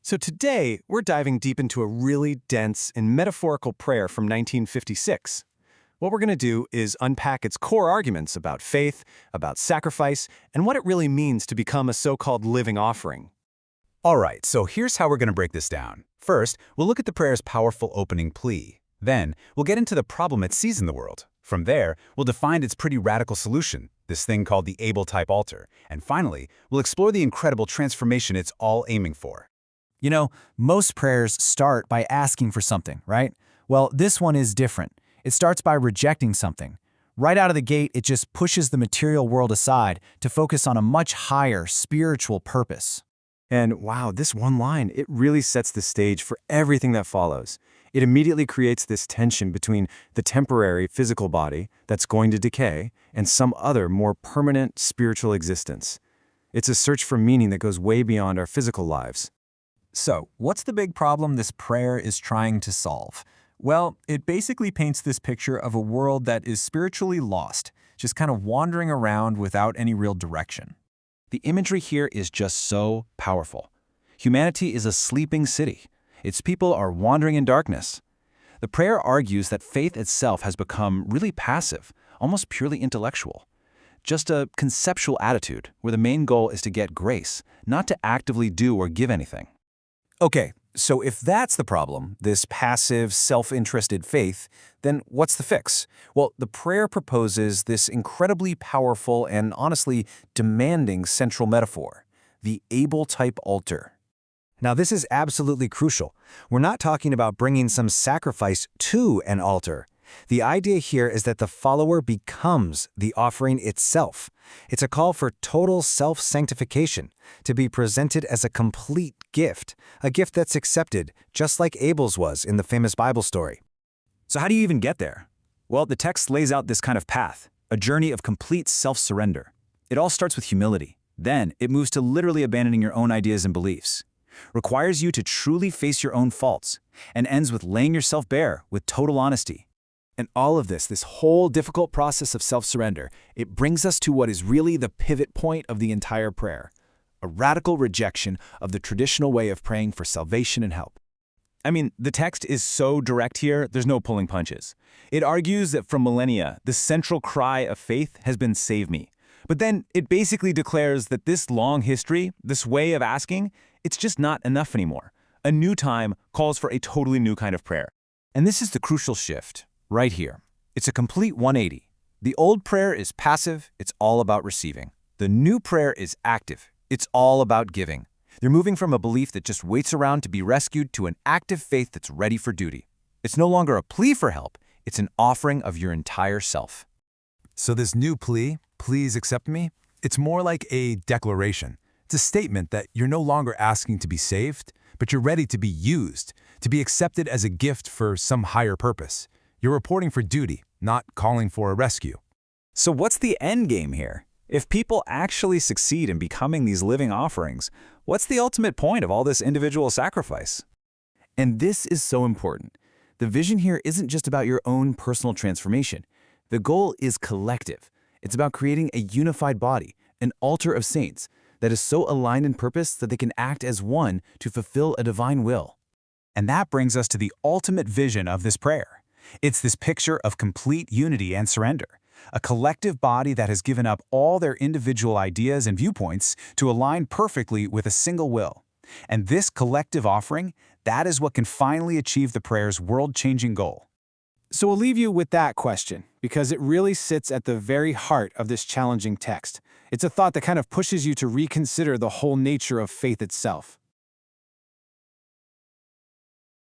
So today, we're diving deep into a really dense and metaphorical prayer from 1956. What we're going to do is unpack its core arguments about faith, about sacrifice, and what it really means to become a so-called living offering. All right, so here's how we're going to break this down. First, we'll look at the prayer's powerful opening plea. Then, we'll get into the problem it sees in the world. From there, we'll define its pretty radical solution, this thing called the Abel-Type altar. And finally, we'll explore the incredible transformation it's all aiming for. You know, most prayers start by asking for something, right? Well, this one is different. It starts by rejecting something. Right out of the gate, it just pushes the material world aside to focus on a much higher spiritual purpose. And wow, this one line, it really sets the stage for everything that follows. It immediately creates this tension between the temporary physical body that's going to decay and some other more permanent spiritual existence. It's a search for meaning that goes way beyond our physical lives. So, what's the big problem this prayer is trying to solve? Well, it basically paints this picture of a world that is spiritually lost, just kind of wandering around without any real direction. The imagery here is just so powerful. Humanity is a sleeping city. Its people are wandering in darkness. The prayer argues that faith itself has become really passive, almost purely intellectual. Just a conceptual attitude where the main goal is to get grace, not to actively do or give anything. Okay, so if that's the problem, this passive, self-interested faith, then what's the fix? Well, the prayer proposes this incredibly powerful and honestly demanding central metaphor, the Abel-Type altar. Now, this is absolutely crucial. We're not talking about bringing some sacrifice to an altar. The idea here is that the follower becomes the offering itself. It's a call for total self-sanctification, to be presented as a complete gift, a gift that's accepted, just like Abel's was in the famous Bible story. So how do you even get there? Well, the text lays out this kind of path, a journey of complete self-surrender. It all starts with humility. Then it moves to literally abandoning your own ideas and beliefs. Requires you to truly face your own faults, and ends with laying yourself bare with total honesty. And all of this whole difficult process of self-surrender, it brings us to what is really the pivot point of the entire prayer, a radical rejection of the traditional way of praying for salvation and help. I mean, the text is so direct here, there's no pulling punches. It argues that for millennia, the central cry of faith has been "save me." But then it basically declares that this long history, this way of asking, it's just not enough anymore. A new time calls for a totally new kind of prayer. And this is the crucial shift. Right here. It's a complete 180. The old prayer is passive, it's all about receiving. The new prayer is active, it's all about giving. They're moving from a belief that just waits around to be rescued to an active faith that's ready for duty. It's no longer a plea for help, it's an offering of your entire self. So this new plea, please accept me, it's more like a declaration. It's a statement that you're no longer asking to be saved, but you're ready to be used, to be accepted as a gift for some higher purpose. You're reporting for duty, not calling for a rescue. So what's the end game here? If people actually succeed in becoming these living offerings, what's the ultimate point of all this individual sacrifice? And this is so important. The vision here isn't just about your own personal transformation. The goal is collective. It's about creating a unified body, an altar of saints, that is so aligned in purpose that they can act as one to fulfill a divine will. And that brings us to the ultimate vision of this prayer. It's this picture of complete unity and surrender, a collective body that has given up all their individual ideas and viewpoints to align perfectly with a single will. And this collective offering, that is what can finally achieve the prayer's world-changing goal. So we'll leave you with that question, because it really sits at the very heart of this challenging text. It's a thought that kind of pushes you to reconsider the whole nature of faith itself.